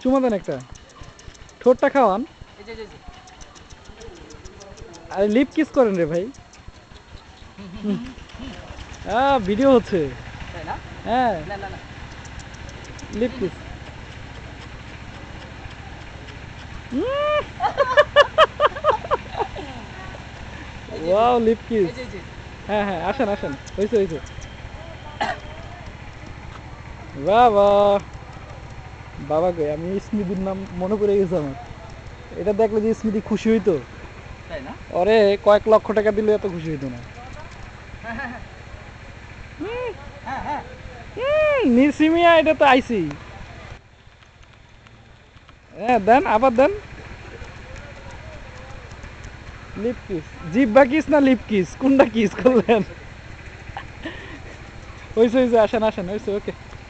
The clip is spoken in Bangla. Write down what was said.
চুমা দেন একটা, ঠোঁটটা খাওয়ান। আরে লিপ কিস করেন রে ভাই। ভিডিও হচ্ছে। হ্যাঁ, lip kiss. Wow, lip kiss. হ্যাঁ হ্যাঁ, আসেন আসেন, হয়েছে হয়েছে। বাবা, বাবা কই, আমি স্মৃতির নাম মনে পড়ে গেছে আমার। এটা দেখলে যে স্মৃতি খুশি হইতো, ওরে কয়েক লক্ষ টাকা দিলে এত খুশি হইতো না। নিসিমিয়া, এটা তো আইসি। হ্যাঁ দেন, আবার দেন। লিপ কিস, জিব্বা কিস না লিপ কিস, কোনটা কিস করলেন? হয়েছে হয়েছে, আসেন আসেন, হয়েছে, ওকে।